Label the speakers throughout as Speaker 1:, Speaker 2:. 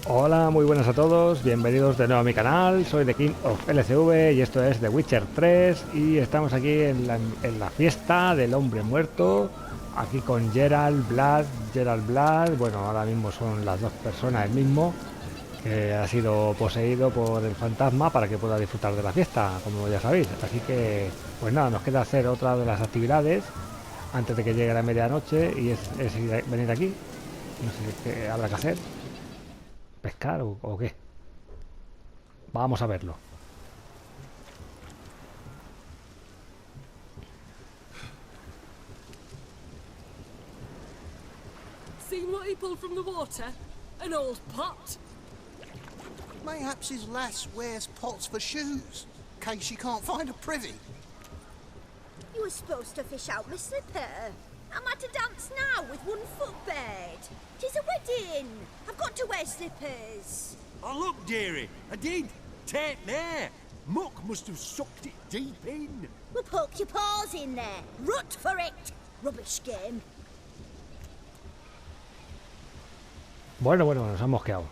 Speaker 1: Hola, muy buenas a todos, bienvenidos de nuevo a mi canal, soy The King of LCV y esto es The Witcher 3 y estamos aquí en la fiesta del hombre muerto, aquí con Geralt, bueno, ahora mismo son las dos personas el mismo, que ha sido poseído por el fantasma para que pueda disfrutar de la fiesta, como ya sabéis, así que pues nada, nos queda hacer otra de las actividades antes de que llegue la medianoche y es venir aquí, no sé qué habrá que hacer. ¿Pescar o qué? Vamos a verlo.
Speaker 2: Seen what he pulled from the water? An old pot.
Speaker 3: Mayhaps his lass wears pots for shoes, in case she can't find a privy.
Speaker 4: You were supposed to fish out my slipper. I'm at a dance now with one foot bared. 'Tis a wedding. I've got to wear slippers.
Speaker 5: Oh, look, dearie, I did. Take there. Muck must have sucked it deep in.
Speaker 4: Well, poke your paws in there. Rut for it. Rubbish game.
Speaker 1: Bueno, nos hemos quedado.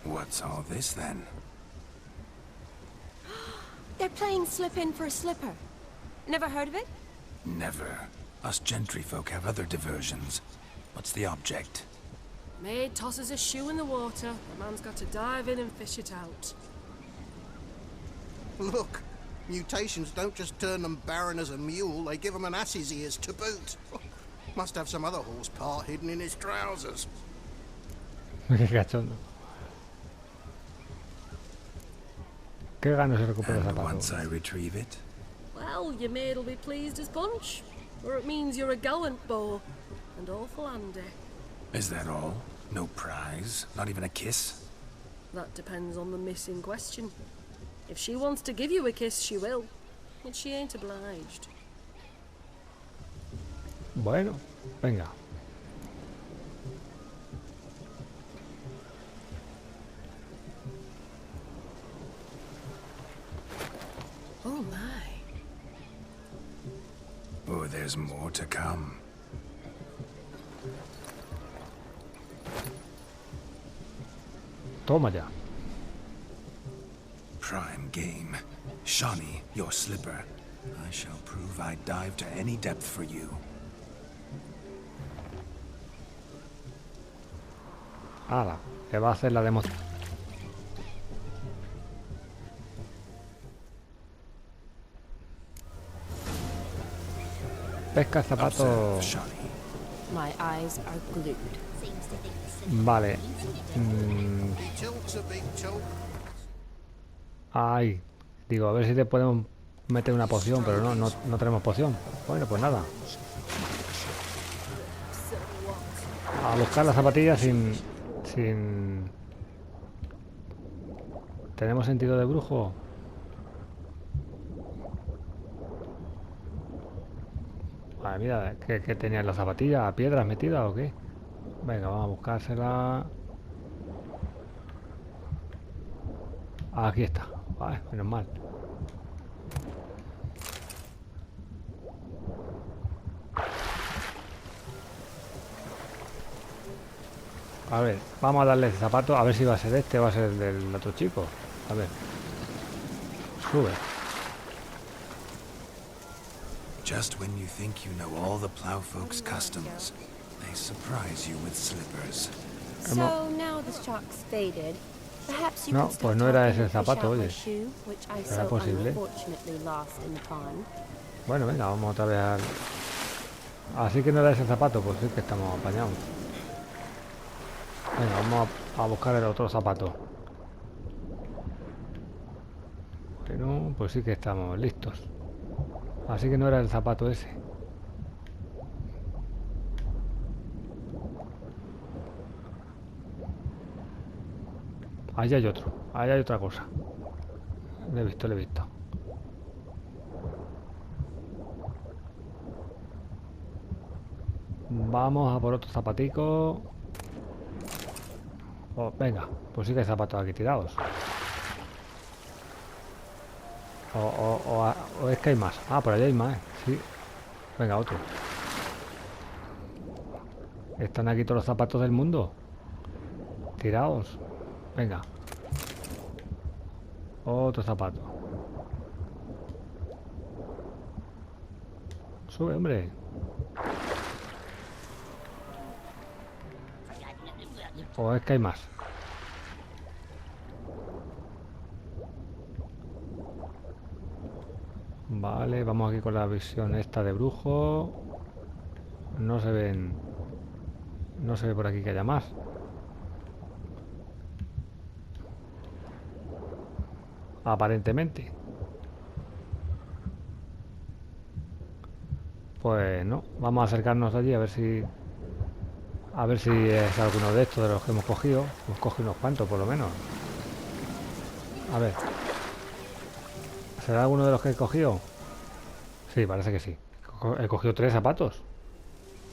Speaker 6: What's all this then?
Speaker 7: They're playing slip in for a slipper. Never heard of it?
Speaker 6: Never. Us gentry folk have other diversions. What's the object?
Speaker 2: Maid tosses a shoe in the water. The man's got to dive in and fish it out.
Speaker 3: Look, mutations don't just turn them barren as a mule, they give them an ass's ears to boot. Must have some other horse part hidden in his trousers.
Speaker 1: Qué cachondo. Qué ganas de recuperar el
Speaker 6: And
Speaker 1: zapato.
Speaker 6: once I retrieve it,
Speaker 2: Well, your maid'll be pleased as punch. Or it means you're a gallant beau. And awful handy.
Speaker 6: is that all? No prize? Not even a kiss?
Speaker 2: That depends on the miss in question. If she wants to give you a kiss, she will. But she ain't obliged.
Speaker 1: Bueno, venga.
Speaker 2: Oh my.
Speaker 6: Oh, there's more to come.
Speaker 1: Toma ya.
Speaker 6: Prime game. Shani, your slipper. I shall prove I'd dive to any depth for you.
Speaker 1: Hala, que va a hacer la demo. Pesca el zapato.
Speaker 6: Observe, Shani.
Speaker 7: My eyes are glued.
Speaker 4: Seems to think the
Speaker 1: Vale.
Speaker 3: He tilts a big tilt.
Speaker 1: Ay, digo, a ver si te podemos meter una poción, pero no tenemos poción. Bueno, pues nada. A buscar las zapatillas sin... ¿Tenemos sentido de brujo? Vale, mira, ¿qué tenían las zapatillas? ¿Piedras metidas o qué? Venga, vamos a buscársela. Aquí está. Vale, menos mal. A ver, vamos a darle el zapato. A ver si va a ser este o va a ser el del otro chico. A ver. Sube.
Speaker 6: Just when you think you know all the plowfolk's customs, they surprise you with slippers.
Speaker 7: So now the shock's faded. Perhaps you
Speaker 1: No,
Speaker 7: could start
Speaker 1: pues no era
Speaker 7: talking
Speaker 1: ese
Speaker 7: and fish
Speaker 1: zapato,
Speaker 7: out my
Speaker 1: oye.
Speaker 7: shoe, which I
Speaker 1: ¿Será
Speaker 7: so
Speaker 1: posible?
Speaker 7: unfortunately lost in the pond.
Speaker 1: Bueno, venga, vamos otra vez al... Así que no era ese zapato, pues sí que estamos apañados. Venga, vamos a buscar el otro zapato. Bueno, pues sí que estamos listos. Así que no era el zapato ese. Allá hay otro, allá hay otra cosa. Lo he visto, lo he visto. Vamos a por otro zapatico. Oh, venga, pues sí que hay zapatos aquí tirados. O es que hay más. Ah, por allá hay más, sí. Venga, otro. Están aquí todos los zapatos del mundo. Tiraos. Venga. Otro zapato. Sube, hombre. O es que hay más. Vale, vamos aquí con la visión esta de brujo. No se ven. No se ve por aquí que haya más. Aparentemente. Pues no. Vamos a acercarnos allí a ver si. A ver si es alguno de estos de los que hemos cogido. Hemos cogido unos cuantos por lo menos. A ver. ¿Será alguno de los que he cogido? Sí, parece que sí. He cogido 3 zapatos.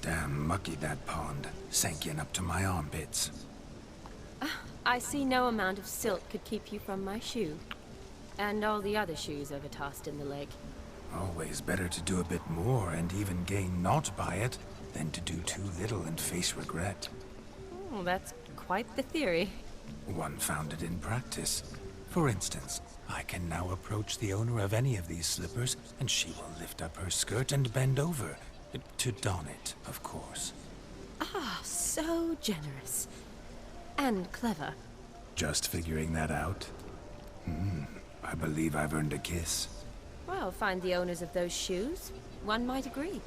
Speaker 6: Damn mucky that pond, sank in up to my armpits.
Speaker 7: I see no amount of silt could keep you from my shoe. And all the other shoes overtossed in the lake.
Speaker 6: Always better to do a bit more and even gain naught by it than to do too little and face regret.
Speaker 7: Oh, that's quite the theory.
Speaker 6: One founded in practice. For instance, I can now approach the owner of any of these slippers, and she will lift up her skirt and bend over. To don it, of course.
Speaker 7: Ah, so generous. And clever.
Speaker 6: Just figuring that out? I believe I've earned a kiss.
Speaker 7: Well, find the owners of those shoes. One might agree.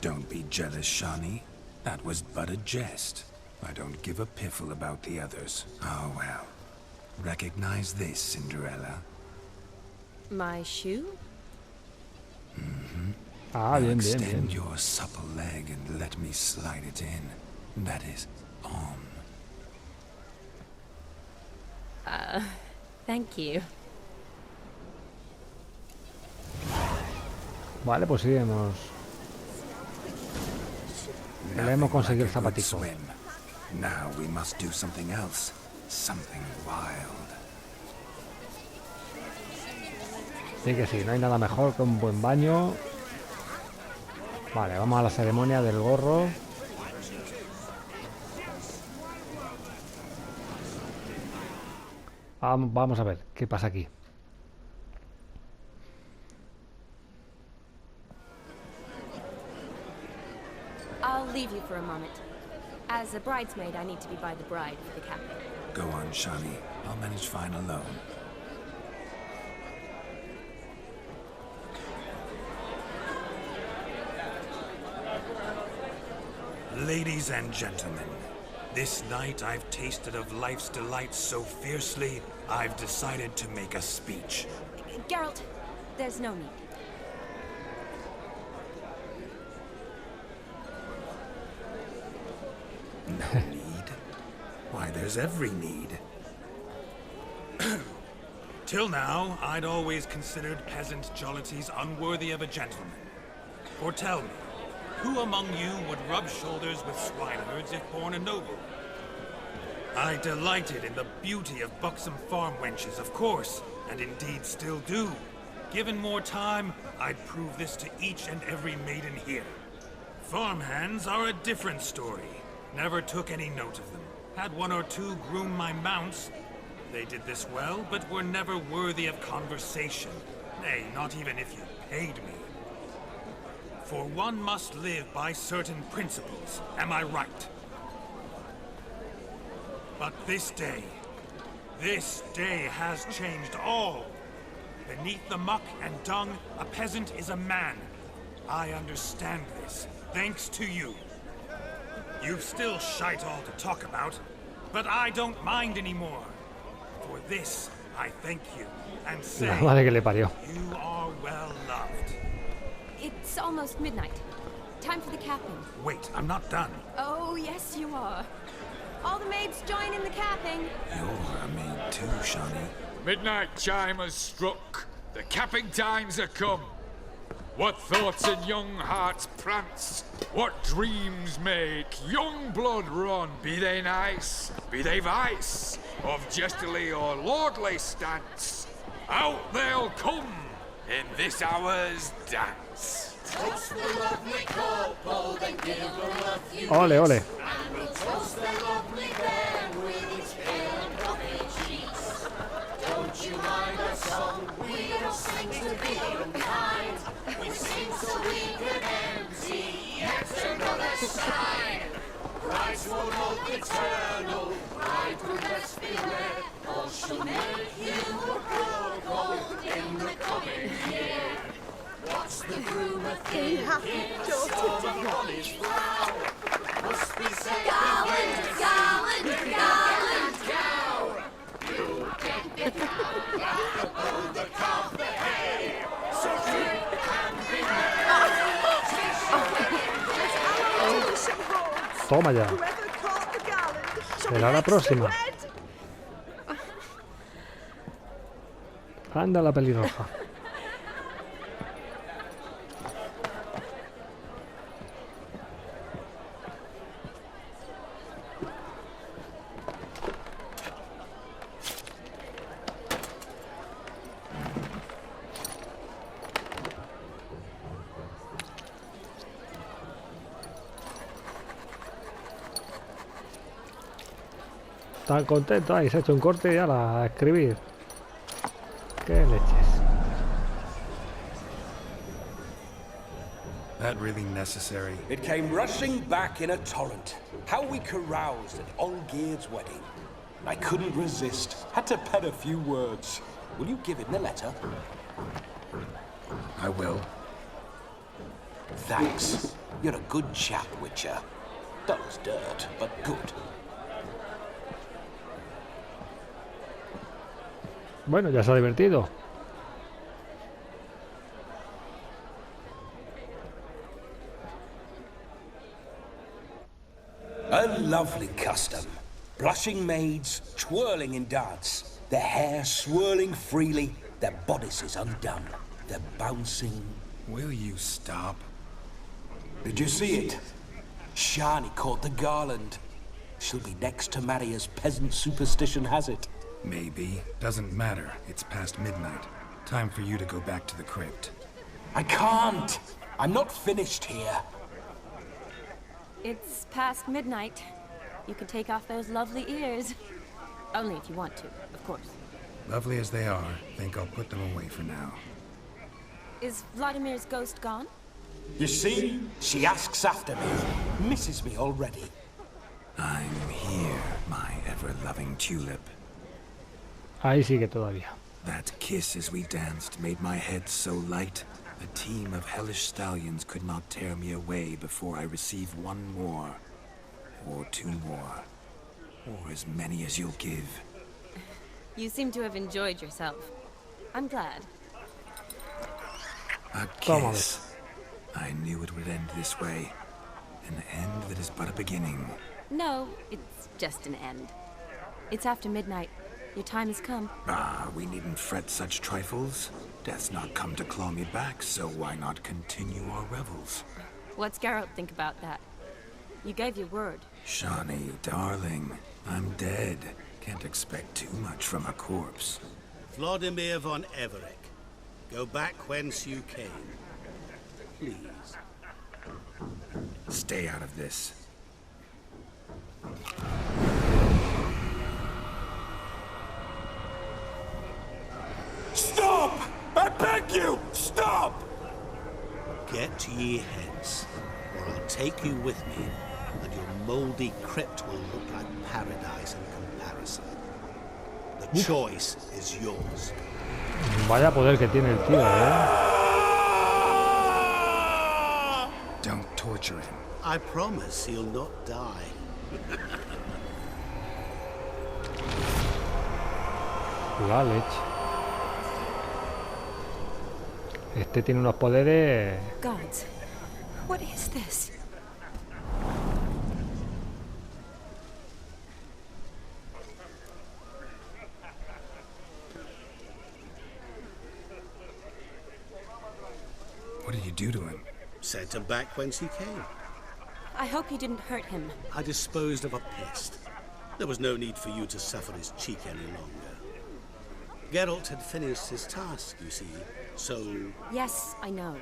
Speaker 6: Don't be jealous, Shani. That was but a jest. I don't give a piffle about the others. Oh well. Recognize this, Cinderella.
Speaker 7: My shoe?
Speaker 1: Ah,
Speaker 6: Now
Speaker 1: bien, bien,
Speaker 6: extend
Speaker 1: bien.
Speaker 6: your supple leg and let me slide it in. That is on.
Speaker 7: Thank you.
Speaker 1: Vale, pues sí, hemos conseguido el
Speaker 6: Nothing like a good
Speaker 1: zapatico.
Speaker 6: swim. Now we must do something else. Something wild.
Speaker 1: Sí que sí, no hay nada mejor que un buen baño. Vale, vamos a la ceremonia del gorro. Vamos a ver qué pasa aquí.
Speaker 7: I'll leave you for a moment. As a bridesmaid, I need to be by the bride for the captain.
Speaker 6: Go on, Shani. I'll manage fine alone. Ladies and gentlemen, this night I've tasted of life's delights so fiercely, I've decided to make a speech.
Speaker 7: Geralt, there's no need.
Speaker 6: No need? Why, there's every need. Till now, I'd always considered peasant jollities unworthy of a gentleman. For tell me, who among you would rub shoulders with swineherds if born a noble? I delighted in the beauty of buxom farm wenches, of course, and indeed still do. Given more time, I'd prove this to each and every maiden here. Farmhands are a different story. Never took any note of them. Had one or two groom my mounts. They did this well, but were never worthy of conversation. Nay, not even if you paid me. For one must live by certain principles, am I right? But this day has changed all. Beneath the muck and dung, a peasant is a man. I understand this, thanks to you. You've still shite all to talk about, but I don't mind anymore. For this, I thank you, and say,
Speaker 1: La madre que le parió.
Speaker 6: you are well loved.
Speaker 7: It's almost midnight. Time for the capping.
Speaker 6: Wait, I'm not done.
Speaker 7: Oh, yes, you are. All the maids join in the capping.
Speaker 6: You're a maid too, Shani.
Speaker 8: Midnight chime has struck. The capping times are come. What thoughts in young hearts prance? What dreams make young blood run? Be they nice, be they vice, of jestily or lordly stance, out they'll come in this hour's dance.
Speaker 9: Toast the lovely couple, then give them a few
Speaker 1: Ole, ole.
Speaker 9: and we'll toast the lovely pair with each ale and coffee.
Speaker 1: Toma ya.
Speaker 2: Whoever caught the garland shall be
Speaker 1: Será la
Speaker 2: next to
Speaker 1: próxima.
Speaker 2: wed.
Speaker 1: Anda la pelirroja. Tan contento, ahí se ha hecho un corte y ahora a escribir. Qué leches.
Speaker 6: That really necessary?
Speaker 10: It came rushing back in a torrent. How we caroused at Olgierd's wedding. I couldn't resist. Had to pen a few words. Will you give him the letter?
Speaker 6: I will.
Speaker 10: Thanks. You're a good chap, Witcher. That was dirt, but good.
Speaker 1: Bueno, ya se ha divertido.
Speaker 10: A lovely custom. Blushing maids twirling in dance, their hair swirling freely, their bodices undone, their bouncing.
Speaker 6: Will you stop?
Speaker 10: Did you see it? Shani caught the garland. She'll be next to marry as peasant superstition has it.
Speaker 6: Maybe. Doesn't matter. It's past midnight. Time for you to go back to the crypt.
Speaker 10: I can't. I'm not finished here.
Speaker 7: It's past midnight. You can take off those lovely ears. Only if you want to, of course.
Speaker 6: Lovely as they are, think I'll put them away for now.
Speaker 7: Is Vlodimir's ghost gone?
Speaker 10: You see? She asks after me. Misses me already.
Speaker 6: I'm here, my ever-loving tulip.
Speaker 1: Ahí sigue todavía.
Speaker 6: That kiss as we danced made my head so light. A team of hellish stallions could not tear me away before I receive one more. Or two more. Or as many as you'll give.
Speaker 7: You seem to have enjoyed yourself. I'm glad.
Speaker 6: A kiss. I knew it would end this way. An end that is but a beginning.
Speaker 7: No, it's just an end. It's after midnight. Your time has come.
Speaker 6: Ah, we needn't fret such trifles. Death's not come to claw me back, so why not continue our revels?
Speaker 7: What's Geralt think about that? You gave your word.
Speaker 6: Shani, darling, I'm dead. Can't expect too much from a corpse.
Speaker 3: Vlodimir von Everec, go back whence you came. Please.
Speaker 6: Stay out of this.
Speaker 10: Stop! I beg you! Stop!
Speaker 3: Get ye hence, or I'll take you with me, and your mouldy crypt will look like paradise in comparison. The choice is yours.
Speaker 1: Vaya poder que tiene el tío,
Speaker 6: Don't torture him.
Speaker 3: I promise he'll not die.
Speaker 1: La leche. Este tiene unos poderes.
Speaker 7: Gods, what is this?
Speaker 6: What did you do to him?
Speaker 3: Sent him back whence he came.
Speaker 7: I hope you didn't hurt him.
Speaker 3: I disposed of a pest. There was no need for you to suffer his cheek any longer. Geralt had finished his task, you see, so...
Speaker 7: Yes, I know.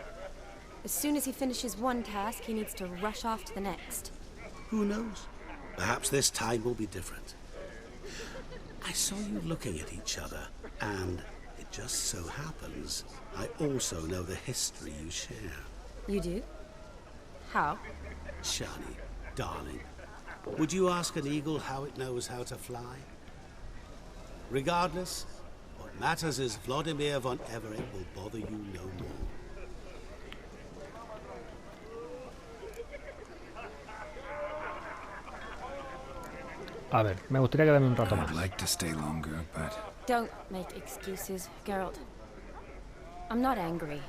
Speaker 7: As soon as he finishes one task, he needs to rush off to the next.
Speaker 3: Who knows? Perhaps this time will be different. I saw you looking at each other, and it just so happens I also know the history you share.
Speaker 7: You do? How?
Speaker 3: Shani, darling, would you ask an eagle how it knows how to fly? Regardless, what matters is Vlodimir von Everec will bother you no more.
Speaker 1: A ver, me gustaría quedarme un rato
Speaker 6: I'd
Speaker 1: más.
Speaker 6: like to stay longer, but...
Speaker 7: Don't make excuses, Geralt. I'm not angry.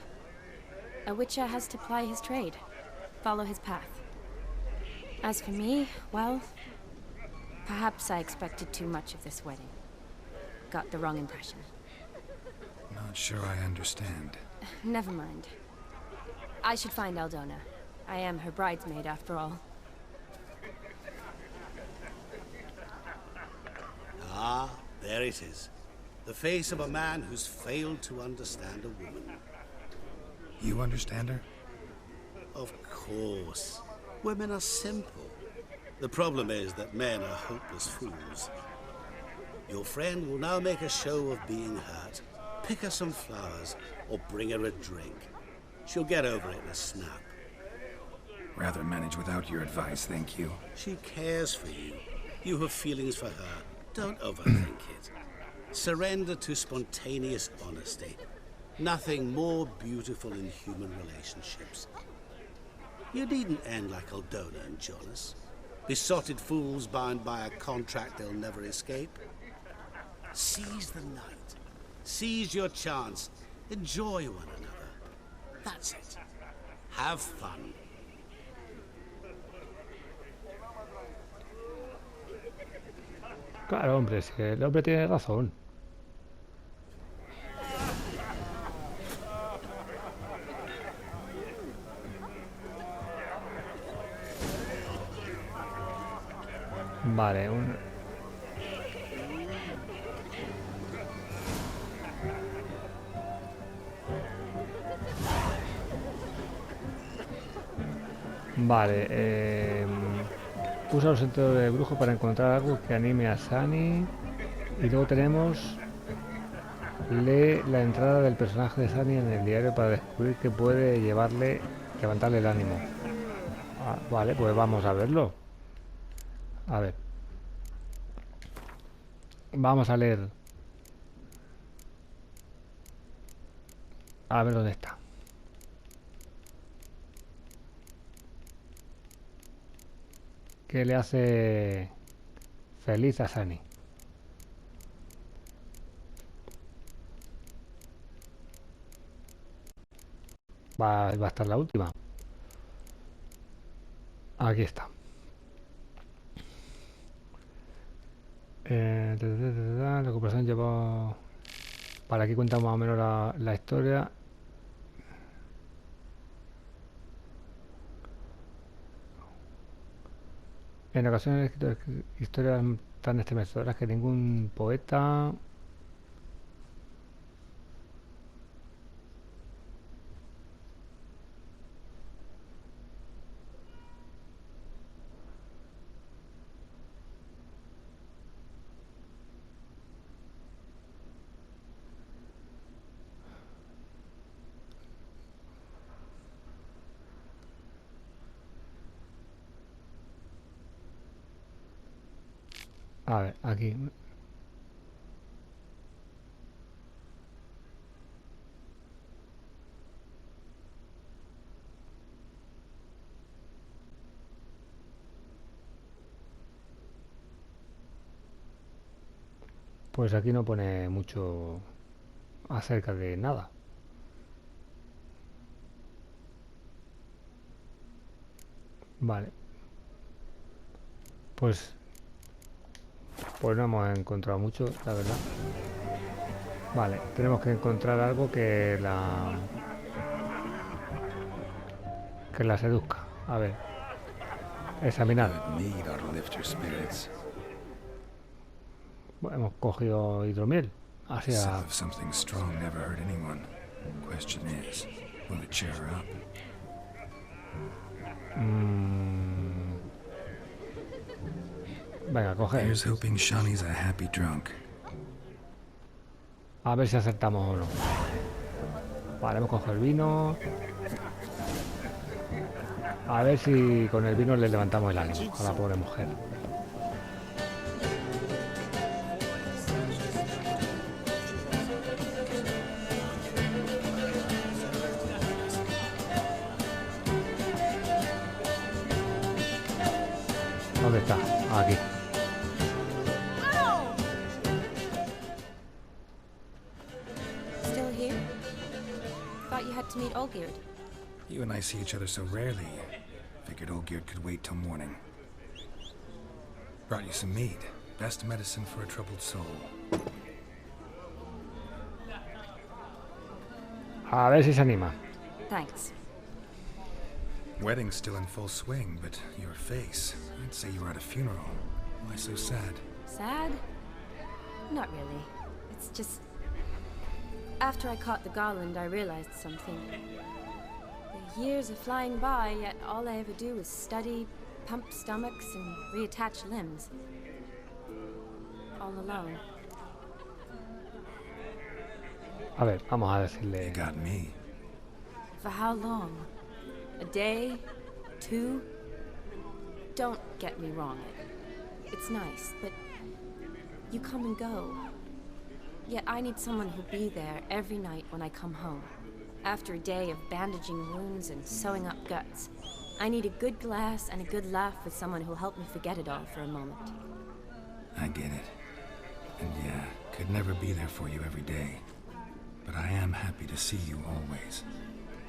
Speaker 7: A witcher has to ply his trade. Follow his path. As for me, well, perhaps I expected too much of this wedding. Got the wrong impression.
Speaker 11: Not sure I understand.
Speaker 7: Never mind. I should find Aldona. I am her bridesmaid after all.
Speaker 3: Ah, there it is. The face of a man who's failed to understand a woman.
Speaker 11: You understand her?
Speaker 3: Of course. Women are simple. The problem is that men are hopeless fools. Your friend will now make a show of being hurt, pick her some flowers, or bring her a drink. She'll get over it in a snap.
Speaker 11: Rather manage without your advice, thank you.
Speaker 3: She cares for you. You have feelings for her. Don't overthink it. Surrender to spontaneous honesty. Nothing more beautiful in human relationships. You needn't end like Aldona and Jonas. Besotted fools bound by a contract they'll never escape. Seize the night. Seize your chance. Enjoy one another. That's it. Have fun.
Speaker 1: Claro, hombre, es que el hombre tiene razón. Vale, Vale, usa los sentidos de brujo para encontrar algo que anime a Shani. Y luego tenemos... Lee la entrada del personaje de Shani en el diario para descubrir que puede levantarle el ánimo. Ah, vale, pues vamos a verlo. A ver. Vamos a leer. A ver dónde está. ¿Qué le hace feliz a Shani? Va a estar la última. Aquí está. La recuperación llevó... Para aquí cuenta más o menos la historia. En ocasiones he escrito historias tan estremecedoras que ningún poeta... A ver, aquí. Pues aquí no pone mucho acerca de nada. Vale. Pues no hemos encontrado mucho, la verdad. Vale, tenemos que encontrar algo que la seduzca. A ver. Examinar. Bueno, hemos cogido hidromiel. Así a... Venga, coge. A ver si acertamos o no. Vale, hemos cogido el vino. A ver si con el vino le levantamos el ánimo a la pobre mujer. ¿Dónde está? Aquí.
Speaker 7: Still here? Thought you had to meet Olgierd.
Speaker 11: You and I see each other so rarely. Figured Olgierd could wait till morning. Brought you some mead. Best medicine for a troubled soul.
Speaker 1: A ver si se anima.
Speaker 7: Thanks.
Speaker 11: Wedding's still in full swing, but your face, I'd say you were at a funeral. Why so sad?
Speaker 7: Sad? Not really. It's just... After I caught the garland, I realized something. The years are flying by, yet all I ever do is study, pump stomachs, and reattach limbs. All alone.
Speaker 1: A ver, vamos a decirle...
Speaker 11: You got me.
Speaker 7: For how long? A day? 2? Don't get me wrong. It's nice, but you come and go. Yet I need someone who'll be there every night when I come home. After a day of bandaging wounds and sewing up guts, I need a good glass and a good laugh with someone who'll help me forget it all for a moment.
Speaker 11: I get it. And yeah, could never be there for you every day. But I am happy to see you always.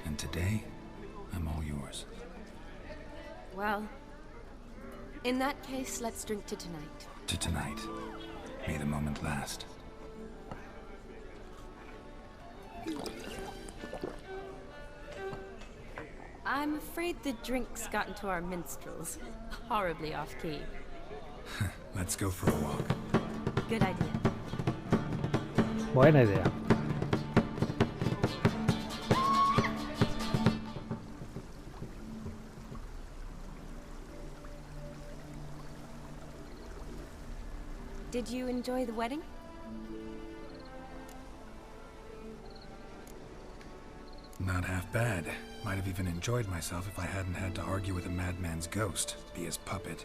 Speaker 11: And today, I'm all yours.
Speaker 7: Well, in that case, let's drink to tonight.
Speaker 11: To tonight. May the moment last.
Speaker 7: I'm afraid the drinks got into our minstrels. Horribly off-key.
Speaker 11: Let's go for a walk.
Speaker 7: Good idea.
Speaker 1: Buena idea.
Speaker 7: Did you enjoy the wedding?
Speaker 11: Not half bad. Might have even enjoyed myself if I hadn't had to argue with a madman's ghost, be his puppet.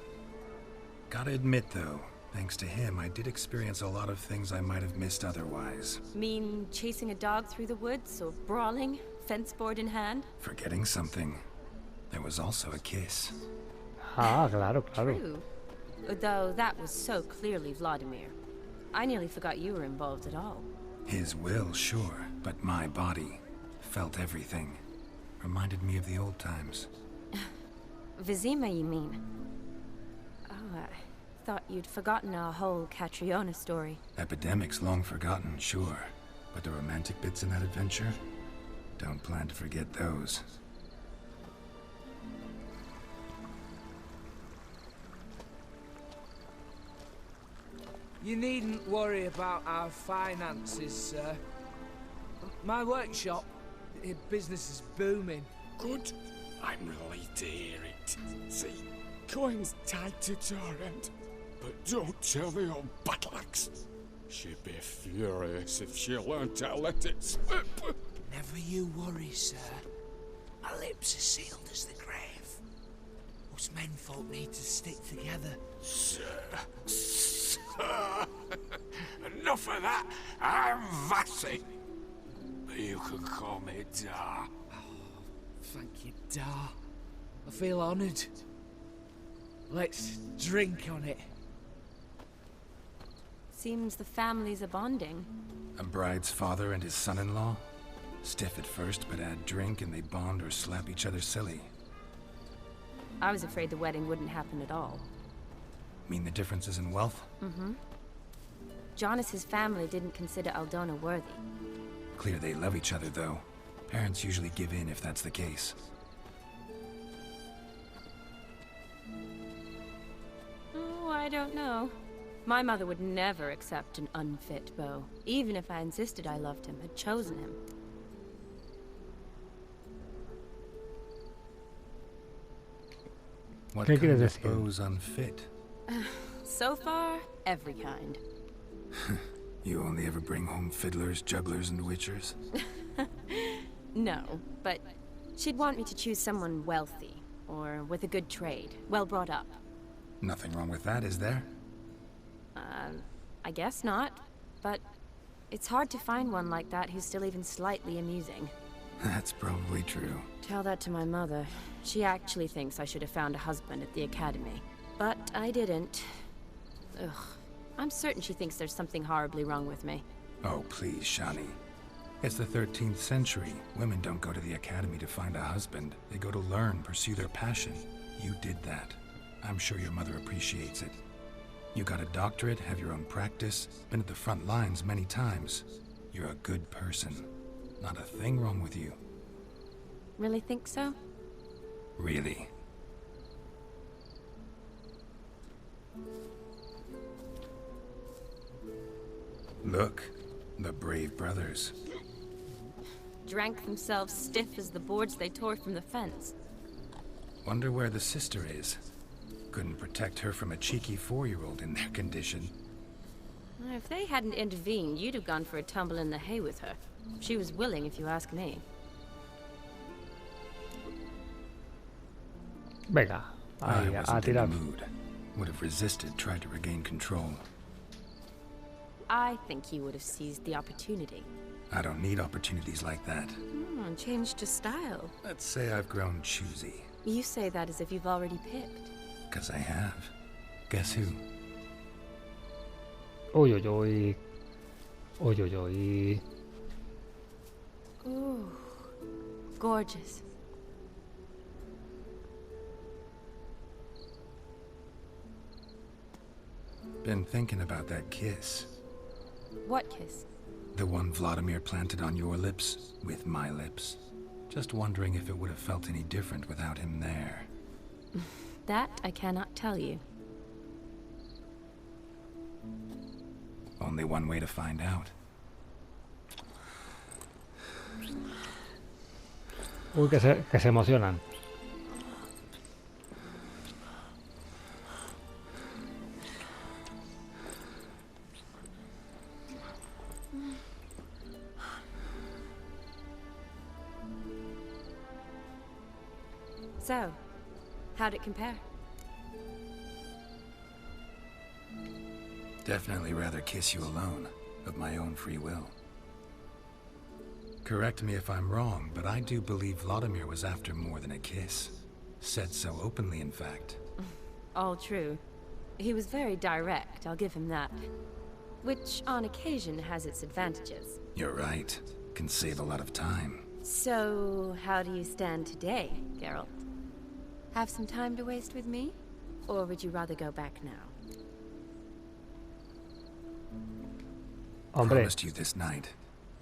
Speaker 11: Gotta admit, though, thanks to him, I did experience a lot of things I might have missed otherwise.
Speaker 7: Mean chasing a dog through the woods, or brawling, fence board in hand?
Speaker 11: Forgetting something. There was also a kiss.
Speaker 1: Ah, claro, claro.
Speaker 7: True. Though that was so clearly Vlodimir. I nearly forgot you were involved at all.
Speaker 11: His will, sure, but my body felt everything. Reminded me of the old times.
Speaker 7: Vizima, you mean? Oh, I thought you'd forgotten our whole Catriona story.
Speaker 11: Epidemics long forgotten, sure. But the romantic bits in that adventure? Don't plan to forget those.
Speaker 12: You needn't worry about our finances, sir. My workshop, business is booming.
Speaker 5: Good. I'm relieved to hear it. See, coin's tied to Torrent, but don't tell the old battleaxe. She'd be furious if she learned to let it slip.
Speaker 12: Never you worry, sir. My lips are sealed as the grave. Us menfolk need to stick together.
Speaker 5: Sir. Enough of that. I'm Vassy. But you can call me Dar.
Speaker 12: Oh, thank you, Dar. I feel honoured. Let's drink on it.
Speaker 7: Seems the families are bonding.
Speaker 11: A bride's father and his son-in-law? Stiff at first, but add drink and they bond or slap each other silly.
Speaker 7: I was afraid the wedding wouldn't happen at all.
Speaker 11: Mean the differences in wealth?
Speaker 7: Mm-hmm. Jonas's family didn't consider Aldona worthy.
Speaker 11: Clear they love each other, though. Parents usually give in if that's the case.
Speaker 7: Oh, I don't know. My mother would never accept an unfit beau, even if I insisted I loved him, had chosen him.
Speaker 11: What
Speaker 1: ¿Qué
Speaker 11: kind
Speaker 1: quieres
Speaker 11: of
Speaker 1: decir?
Speaker 11: beau's unfit?
Speaker 7: So far, every kind.
Speaker 11: You only ever bring home fiddlers, jugglers, and witchers?
Speaker 7: No, but she'd want me to choose someone wealthy, or with a good trade, well brought up.
Speaker 11: Nothing wrong with that, is there?
Speaker 7: I guess not, but it's hard to find one like that who's still even slightly amusing.
Speaker 11: That's probably true.
Speaker 7: Tell that to my mother. She actually thinks I should have found a husband at the academy. But I didn't. Ugh. I'm certain she thinks there's something horribly wrong with me.
Speaker 11: Oh, please, Shani. It's the 13th century. Women don't go to the academy to find a husband. They go to learn, pursue their passion. You did that. I'm sure your mother appreciates it. You got a doctorate, have your own practice, been at the front lines many times. You're a good person. Not a thing wrong with you.
Speaker 7: Really think so?
Speaker 11: Really. Look, the brave brothers.
Speaker 7: Drank themselves stiff as the boards they tore from the fence.
Speaker 11: Wonder where the sister is. Couldn't protect her from a cheeky 4-year-old in their condition.
Speaker 7: If they hadn't intervened, you'd have gone for a tumble in the hay with her. She was willing, if you ask me.
Speaker 1: Venga,
Speaker 11: I
Speaker 1: ahí, a
Speaker 11: wasn't in the
Speaker 1: tirar.
Speaker 11: mood. Would have resisted, tried to regain control.
Speaker 7: I think you would have seized the opportunity.
Speaker 11: I don't need opportunities like that.
Speaker 7: Changed your style.
Speaker 11: Let's say I've grown choosy.
Speaker 7: You say that as if you've already picked.
Speaker 11: 'Cause I have. Guess who?
Speaker 1: Uy, uy, uy. Uy, uy, uy.
Speaker 7: Ooh, gorgeous.
Speaker 11: Been thinking about that kiss.
Speaker 7: What kiss?
Speaker 11: The one Vlodimir planted on your lips, with my lips. Just wondering if it would have felt any different without him there.
Speaker 7: That I cannot tell you.
Speaker 11: Only one way to find out.
Speaker 1: Uy, que se emocionan.
Speaker 7: So, how'd it compare?
Speaker 11: Definitely rather kiss you alone, of my own free will. Correct me if I'm wrong, but I do believe Vlodimir was after more than a kiss. Said so openly, in fact.
Speaker 7: All true. He was very direct, I'll give him that. Which, on occasion, has its advantages.
Speaker 11: You're right. Can save a lot of time.
Speaker 7: So, how do you stand today, Geralt? Have some time to waste with me? Or would you rather go back now?
Speaker 1: Hombre.
Speaker 11: Promised you this night.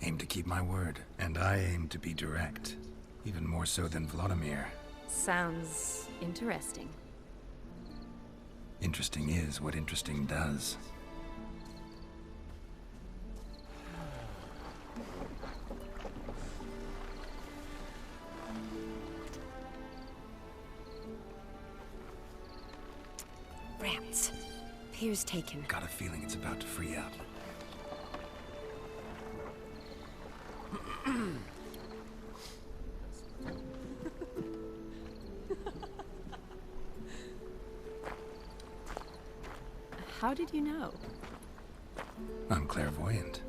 Speaker 11: Aim to keep my word. And I aim to be direct. Even more so than Vlodimir.
Speaker 7: Sounds interesting.
Speaker 11: Interesting is what interesting does.
Speaker 7: Rats. Pier's taken.
Speaker 11: Got a feeling it's about to free up.
Speaker 7: How did you know?
Speaker 11: I'm clairvoyant.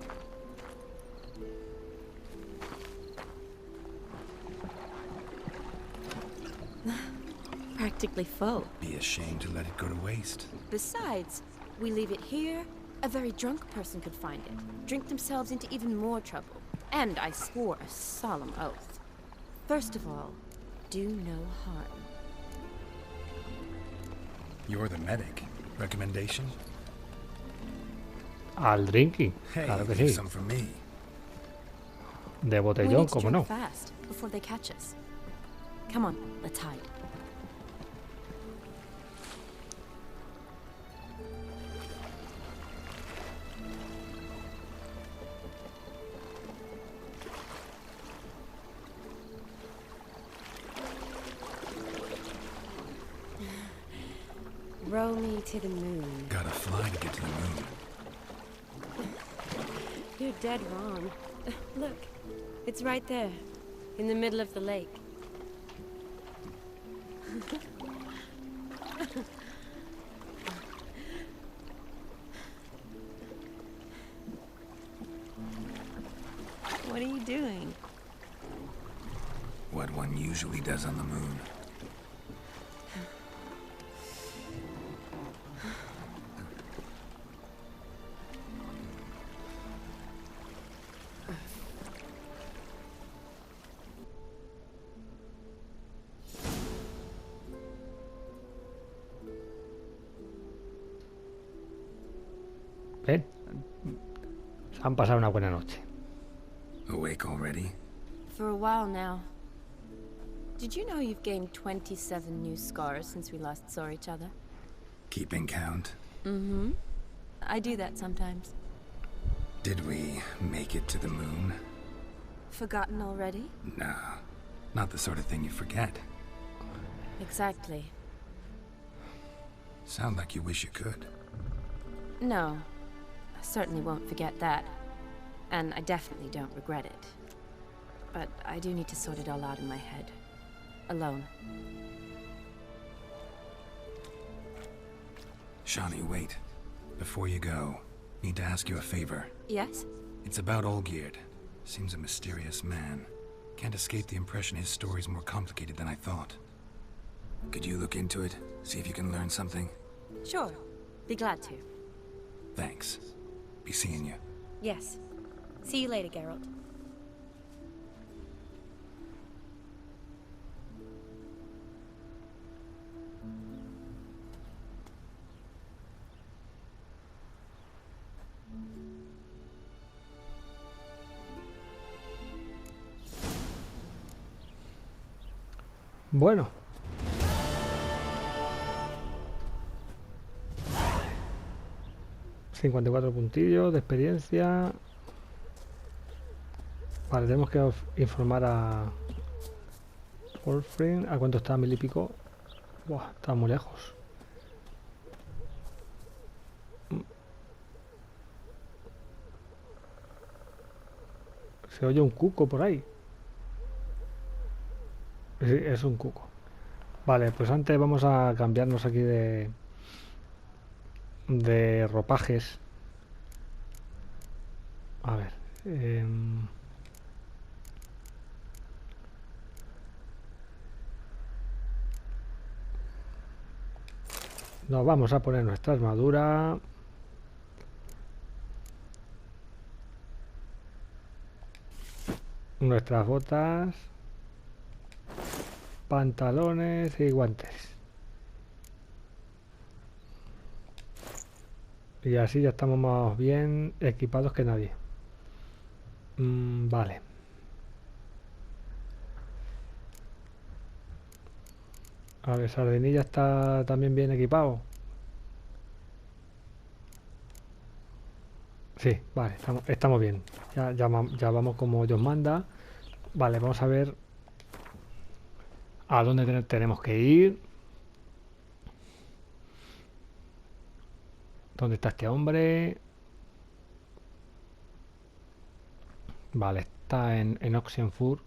Speaker 7: Practically full.
Speaker 11: Be ashamed to let it go to waste.
Speaker 7: Besides, we leave it here, a very drunk person could find it, drink themselves into even more trouble. And I swore a solemn oath. First of all, do no harm.
Speaker 11: You're the medic. Recommendation?
Speaker 1: Al drinking.
Speaker 11: Hey,
Speaker 1: Claro que
Speaker 11: leave
Speaker 1: sí.
Speaker 11: some for me.
Speaker 1: De
Speaker 7: We
Speaker 1: botellón,
Speaker 7: need to
Speaker 1: como
Speaker 7: drink
Speaker 1: no.
Speaker 7: fast before they catch us. Come on, let's hide. Row me to the moon.
Speaker 11: Gotta fly to get to the moon.
Speaker 7: You're dead wrong. Look, it's right there, in the middle of the lake. What are you doing?
Speaker 11: What one usually does on the moon.
Speaker 1: ¿Ven? Se han pasado una buena noche.
Speaker 11: Awake already?
Speaker 7: For a while now. Did you know you've gained 27 new scars since we last saw each other?
Speaker 11: Keeping count?
Speaker 7: Mm-hmm. I do that sometimes.
Speaker 11: Did we make it to the moon?
Speaker 7: Forgotten already?
Speaker 11: No. Not the sort of thing you forget.
Speaker 7: Exactly.
Speaker 11: Sound like you wish you could.
Speaker 7: No. I certainly won't forget that. And I definitely don't regret it. But I do need to sort it all out in my head. Alone.
Speaker 11: Shani, wait. Before you go, need to ask you a favor.
Speaker 7: Yes?
Speaker 11: It's about Olgierd. Seems a mysterious man. Can't escape the impression his story's more complicated than I thought. Could you look into it? See if you can learn something?
Speaker 7: Sure. Be glad to.
Speaker 11: Thanks. Be seeing you.
Speaker 7: Yes. See you later, Geralt.
Speaker 1: Bueno. ...54 puntillos de experiencia. Vale, tenemos que informar a... Wolfring. ¿A cuánto está? 1000 y pico? Buah, está muy lejos. Se oye un cuco por ahí. Sí, es un cuco. Vale, pues antes vamos a cambiarnos aquí de ropajes. A ver. Nos vamos a poner nuestra armadura. Nuestras botas. Pantalones y guantes. Y así ya estamos más bien equipados que nadie. Vale. A ver, Sardinilla está también bien equipado. Sí, vale, estamos bien. Ya vamos como Dios manda. Vale, vamos a ver a dónde tenemos que ir. ¿Dónde está este hombre? Vale, está en Oxenfurt.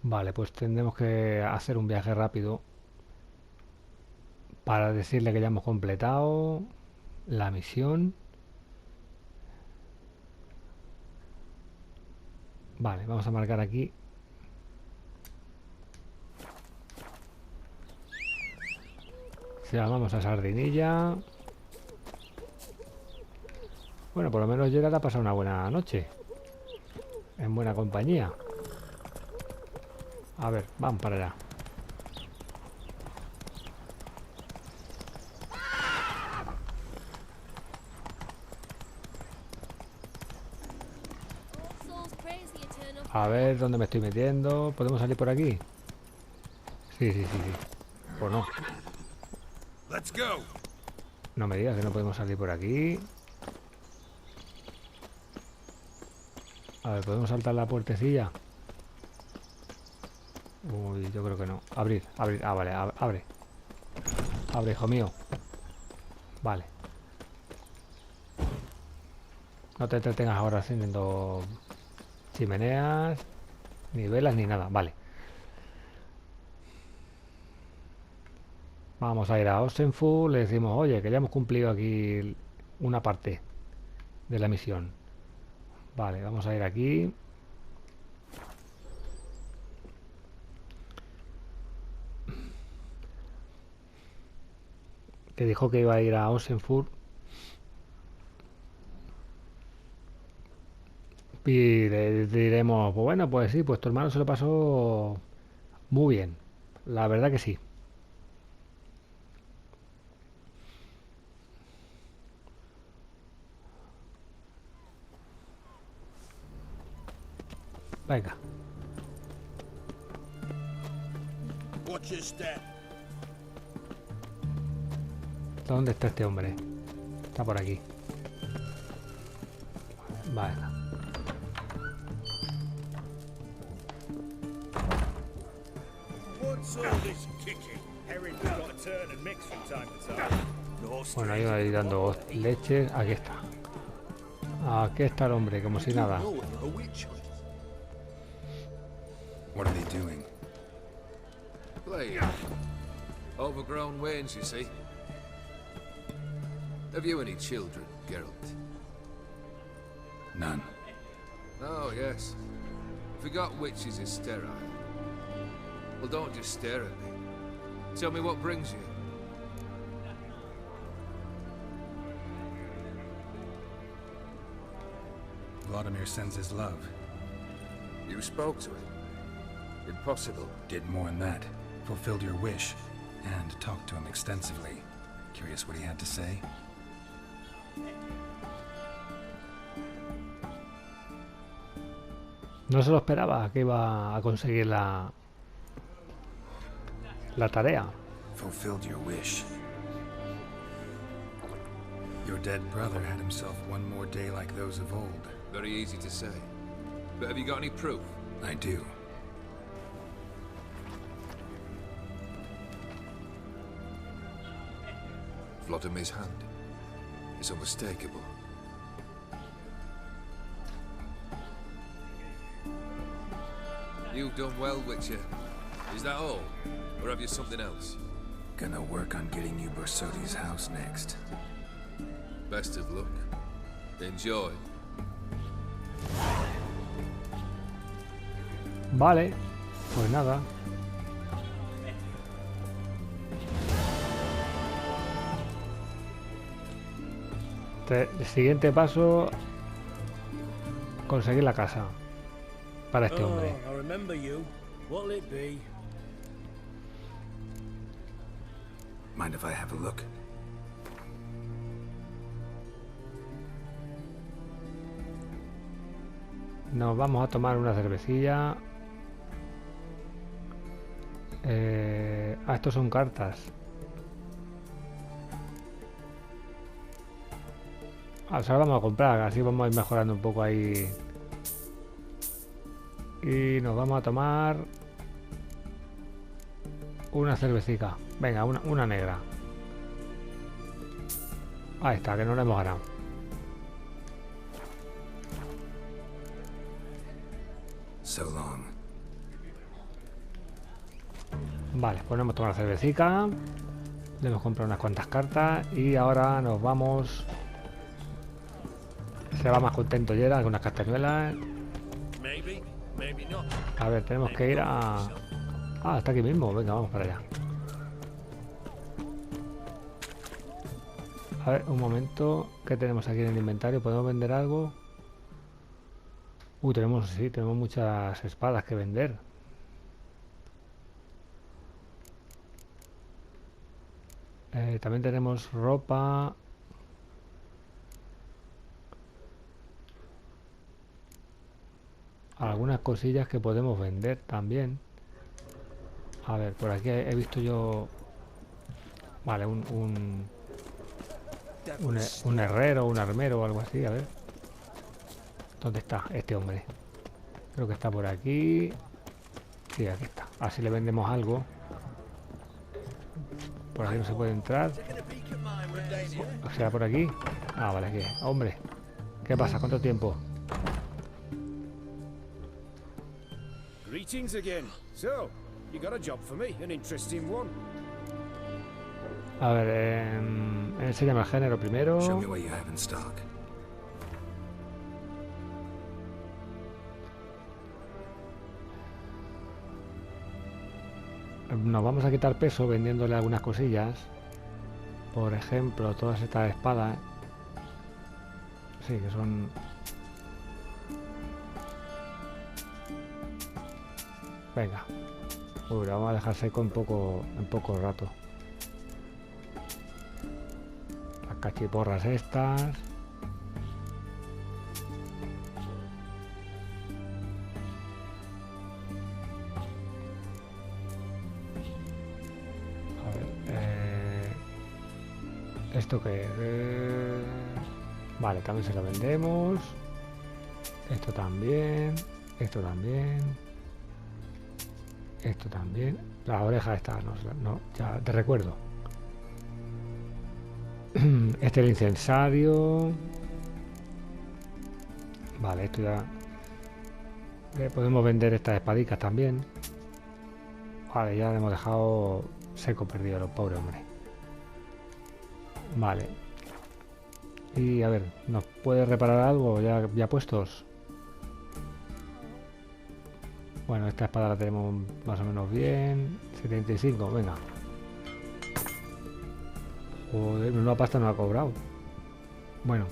Speaker 1: Vale, pues tendremos que hacer un viaje rápido para decirle que ya hemos completado la misión. Vale, vamos a marcar aquí. Llamamos a Sardinilla. Bueno, por lo menos Geralt ha pasado una buena noche. En buena compañía. A ver, vamos para allá. A ver dónde me estoy metiendo. ¿Podemos salir por aquí? Sí. Pues no. No me digas que no podemos salir por aquí. A ver, ¿podemos saltar la puertecilla? Uy, yo creo que no. Abrir. Ah, vale, abre. Abre, hijo mío. Vale. No te entretengas ahora haciendo chimeneas, ni velas, ni nada. Vale. Vamos a ir a Oxenfurt. Le decimos, oye, que ya hemos cumplido aquí una parte de la misión. Vale, vamos a ir aquí. Que dijo que iba a ir a Oxenfurt. Y le diremos, pues bueno, pues sí, pues tu hermano se lo pasó muy bien. La verdad que sí. Venga.
Speaker 3: Watch your step.
Speaker 1: ¿Dónde está este hombre? Está por aquí. Vale. Bueno, ahí dando leche. Aquí está. Aquí está el hombre, como si nada.
Speaker 11: What are they doing?
Speaker 13: Playing. Overgrown wains, you see. Have you any children, Geralt?
Speaker 11: None.
Speaker 13: Oh, yes. Forgot witches is sterile. Well, don't just stare at me. Tell me what brings you.
Speaker 11: Vlodimir sends his love.
Speaker 13: You spoke to him? Impossible.
Speaker 11: Did more than that. Fulfilled your wish. And talked to him extensively. Curious what he had to say?
Speaker 1: No se lo esperaba que iba a conseguir la tarea.
Speaker 11: Fulfilled your wish. Your dead brother had himself one more day like those of old.
Speaker 13: Very easy to say. But have you got any proof?
Speaker 11: I do.
Speaker 13: Vlodimir's hand. It's unmistakable. You've done well, Witcher. Is that all? Or have you something else?
Speaker 11: Gonna work on getting you Bersoti's house next.
Speaker 13: Best of luck. Enjoy.
Speaker 1: Vale, pues nada. El siguiente paso, conseguir la casa para este hombre.
Speaker 11: Mind if I have a look?
Speaker 1: Nos vamos a tomar una cervecilla. Estos son cartas. Ahora vamos a comprar, así vamos a ir mejorando un poco ahí. Y nos vamos a tomar una cervecita. Venga, una negra. Ahí está, que no la hemos ganado.
Speaker 11: So long.
Speaker 1: Vale, pues hemos tomado la cervecita. Le hemos comprado unas cuantas cartas. Y ahora nos vamos. Se va más contento Geralt con unas castañuelas. A ver, tenemos que ir a... Ah, está aquí mismo. Venga, vamos para allá. A ver, un momento. ¿Qué tenemos aquí en el inventario? ¿Podemos vender algo? Tenemos muchas espadas que vender. También tenemos ropa. Algunas cosillas que podemos vender también. A ver, por aquí he visto yo... Vale, un herrero, un armero o algo así, a ver. ¿Dónde está este hombre? Creo que está por aquí. Sí, aquí está. Así le vendemos algo. Por aquí no se puede entrar. O sea, por aquí. Ah, vale, aquí. Hombre, ¿qué pasa? ¿Cuánto tiempo?
Speaker 14: Greetings again. So, you got a job for me, an interesting one.
Speaker 1: A ver, enséñame el género primero.
Speaker 11: Show me what you have in stock.
Speaker 1: Nos vamos a quitar peso vendiéndole algunas cosillas. Por ejemplo, todas estas espadas. Sí, que son... Venga. Uy, la vamos a dejar seco en poco rato. Las cachiporras estas. ¿Esto qué? Vale, también se lo vendemos. Esto también. Esto también. Esto también. La oreja está, no, ya te recuerdo. Este es el incensario. Vale, esto ya. Podemos vender estas espadicas también. Vale, ya le hemos dejado seco perdido a los pobres hombres. Vale. Y a ver, ¿nos puede reparar algo ya puestos? Bueno, esta espada la tenemos más o menos bien. 75, venga. Joder, una pasta no ha cobrado. Bueno.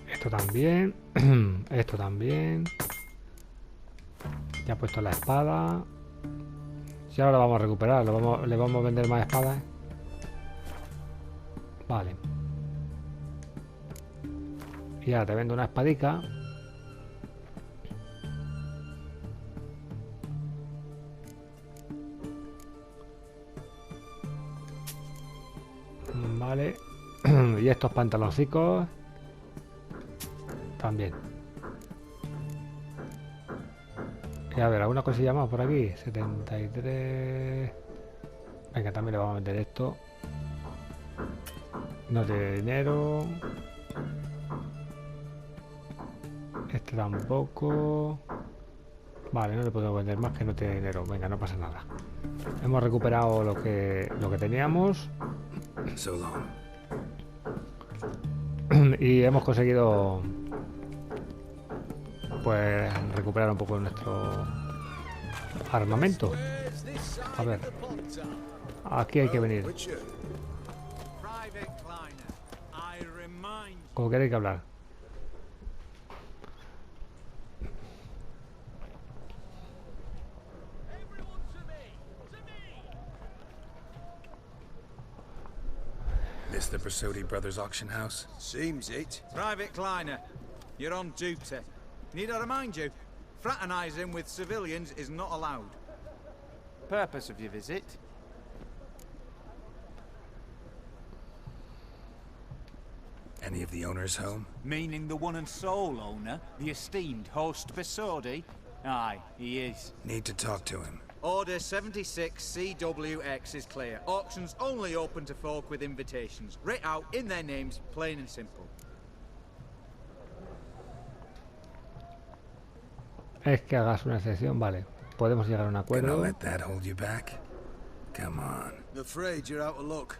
Speaker 1: Esto también. Esto también. Ya he puesto la espada. Si ahora la vamos a recuperar, le vamos a vender más espadas. Vale. Y ahora te vendo una espadica. Vale. Y estos pantaloncicos también. Y a ver, alguna cosilla más por aquí. 73. Venga, también le vamos a meter esto. No tiene dinero. Este tampoco. Vale, no le podemos vender más, que no tiene dinero. Venga, no pasa nada. Hemos recuperado lo que teníamos. Y hemos conseguido pues recuperar un poco de nuestro armamento. A ver, aquí hay que venir. ¿Cómo queréis que hablar?
Speaker 11: This the Brasotti Brothers auction house?
Speaker 15: Seems it. Private Kleiner, you're on duty. Need I remind you, fraternizing with civilians is not allowed. Purpose of your visit?
Speaker 11: Any of the owners home?
Speaker 15: Meaning the one and sole owner, the esteemed host Brasotti? Aye, he is.
Speaker 11: Need to talk to him.
Speaker 15: Order 76 CWX is clear. Auctions only open to folk with invitations. Writ out in their names, plain and simple.
Speaker 1: Es que hagas una excepción, vale. Podemos llegar a un acuerdo.
Speaker 11: Gonna let that hold you back? Come on.
Speaker 16: Afraid you're out of luck.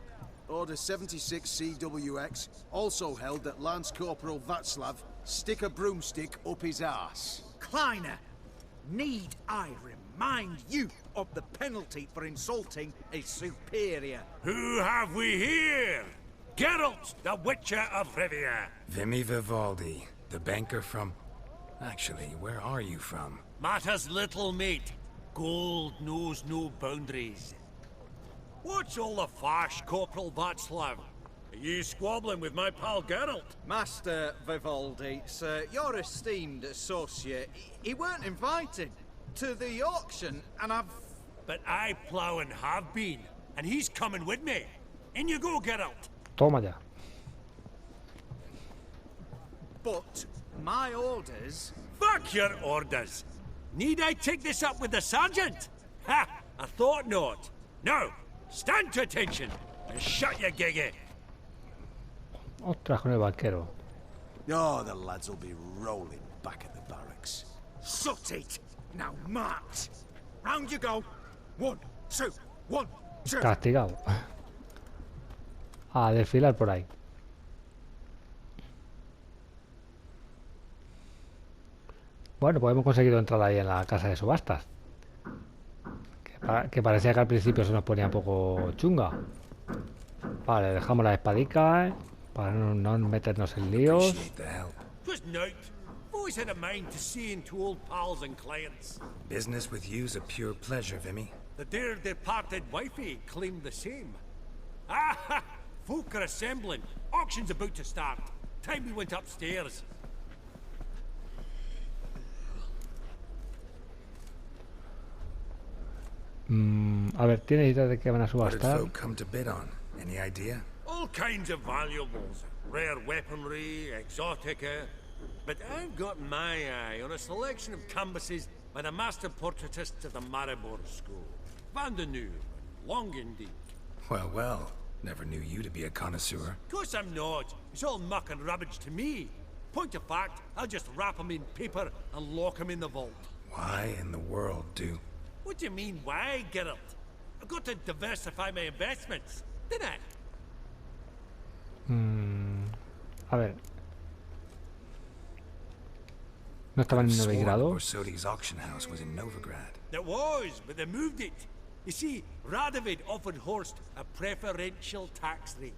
Speaker 16: Order 76 CWX also held that Lance Corporal Václav stick a broomstick up his arse.
Speaker 15: Kleiner, need I remind you of the penalty for insulting a superior?
Speaker 17: Who have we here? Geralt, the Witcher of Rivia.
Speaker 11: Vimy Vivaldi, the banker from... Actually, where are you from?
Speaker 17: Matters little, mate. Gold knows no boundaries. What's all the fash, Corporal Václav? Are you squabbling with my pal Geralt?
Speaker 15: Master Vivaldi, sir, your esteemed associate, he weren't invited to the auction, and I've...
Speaker 17: But I plough and have been, and he's coming with me. In you go, Geralt.
Speaker 1: Toma ya.
Speaker 15: But my orders...
Speaker 17: Fuck your orders. Need I take this up with the sergeant? Ha! I thought not. Now, stand to attention and shut your giggy.
Speaker 1: Ostras, con el banquero.
Speaker 16: Oh, the lads will be rolling back at the barracks.
Speaker 15: Sut it! Now march! Round you go! 1, 2, 1, 2.
Speaker 1: Castigado. A desfilar por ahí. Bueno, pues hemos conseguido entrar ahí en la casa de subastas. Que parecía que al principio se nos ponía un poco chunga. Vale, dejamos las espadicas para no meternos en líos.
Speaker 17: Twas night. Always had a mind to see into old pals and clients.
Speaker 11: Business with you's a pure pleasure, Vimy.
Speaker 17: The dear departed wifey claimed the same. Ah, folk are assembling. Auction's about to start. Time we went upstairs.
Speaker 1: A ver, ¿tienes idea de qué van a
Speaker 11: What did
Speaker 1: subastar?
Speaker 11: folk come to bid on? Any idea?
Speaker 17: All kinds of valuables. Rare weaponry, exotica. But I've got my eye on a selection of canvases by the master portraitists of the Maribor School. Van de Nieuw and Longendijk.
Speaker 11: Well, well. Never knew you to be a connoisseur.
Speaker 17: Of course I'm not. It's all muck and rubbish to me. Point of fact, I'll just wrap them in paper and lock them in the vault.
Speaker 11: Why in the world do?
Speaker 17: What do you mean, why, Geralt? I've got to diversify my investments, didn't I?
Speaker 1: A ver. ¿No estaba en Novigrado?
Speaker 11: Borsodi's auction house was in Novigrad.
Speaker 17: It was, but they moved it. You see, Radovid offered Horst a preferential tax rate.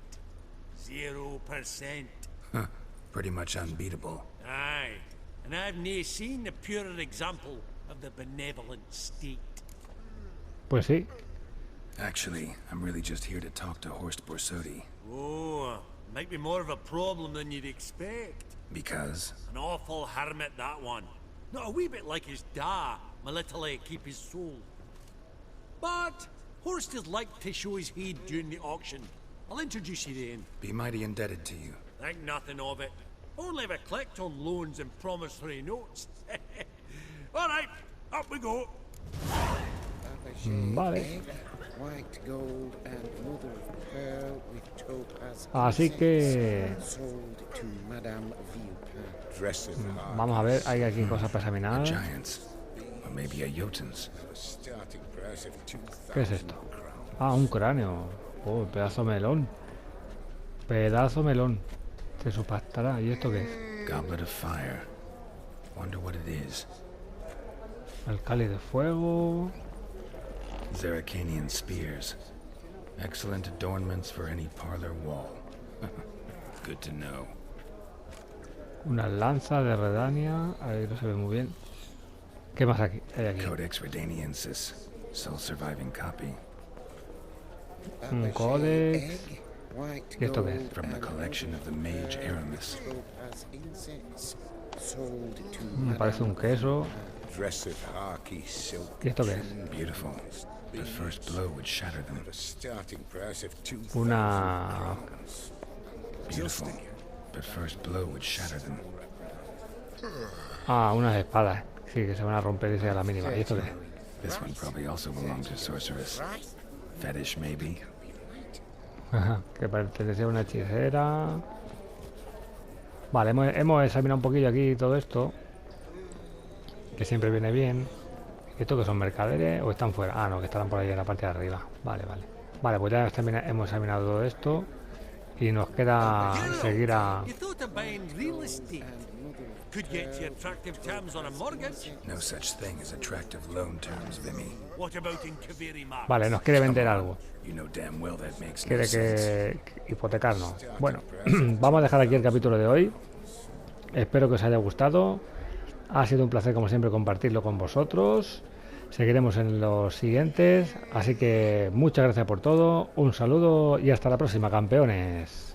Speaker 17: 0%.
Speaker 11: Huh. Pretty much unbeatable.
Speaker 17: Aye. And I've nae seen a purer example of the benevolent state.
Speaker 1: Pues sí.
Speaker 11: Actually, I'm really just here to talk to Horst Borsodi.
Speaker 17: Oh, might be more of a problem than you'd expect.
Speaker 11: Because?
Speaker 17: An awful hermit, that one. Not a wee bit like his da, my little keep his soul. But Horst is like to show his head during the auction. I'll introduce you then.
Speaker 11: Be mighty indebted to you.
Speaker 17: Think nothing of it. Only if I collect on loans and promissory notes. All right, up we go.
Speaker 1: Vale.
Speaker 18: White gold and mother of pearl with topaz.
Speaker 1: Así que
Speaker 18: Sold to Madame Villepin.
Speaker 1: vamos a ver, hay aquí cosas para examinar.
Speaker 11: Giants. Or maybe a Jotuns.
Speaker 1: ¿Qué es esto? Ah, un cráneo. Oh, pedazo melón. Pedazo melón. Se supastará. ¿Y esto qué es?
Speaker 11: Goblet of fire. Wonder what it is.
Speaker 1: El cáliz de fuego.
Speaker 11: Zeracanian spears. Excellent adornments for any parlor wall. Good to know.
Speaker 1: Una lanza de Redania. Ahí no se ve muy bien. ¿Qué más aquí? Hay aquí.
Speaker 11: Codex Redaniensis. Sole surviving copy.
Speaker 1: Un códex. ¿Y esto qué es?
Speaker 11: From the collection of the mage Aramis.
Speaker 1: Me parece un queso. ¿Y esto qué es?
Speaker 11: Beautiful. The first blow would shatter them.
Speaker 1: Una...
Speaker 11: Beautiful. The first blow would shatter them.
Speaker 1: Ah, unas espadas. Sí, que se van a romper ese a la mínima. ¿Y esto qué es?
Speaker 11: This one probably also belongs to sorceress. Fetish, maybe.
Speaker 1: Ajá, que pertenecía a una hechicera. Vale, hemos examinado un poquillo aquí todo esto. Que siempre viene bien. ¿Esto que son mercaderes o están fuera? Ah, no, que estarán por ahí en la parte de arriba. Vale, vale. Vale, pues ya hemos examinado todo esto. Y nos queda seguir a...
Speaker 17: Could get you attractive terms on a mortgage.
Speaker 11: No such thing as attractive loan terms, Vimy.
Speaker 17: What about in Kaveri Mark?
Speaker 1: Vale, nos quiere vender algo.
Speaker 11: You know damn well that makes no
Speaker 1: Quiere
Speaker 11: sense.
Speaker 1: que hipotecarnos. Bueno, vamos a dejar aquí el capítulo de hoy. Espero que os haya gustado. Ha sido un placer, como siempre, compartirlo con vosotros. Seguiremos en los siguientes. Así que muchas gracias por todo. Un saludo y hasta la próxima, campeones.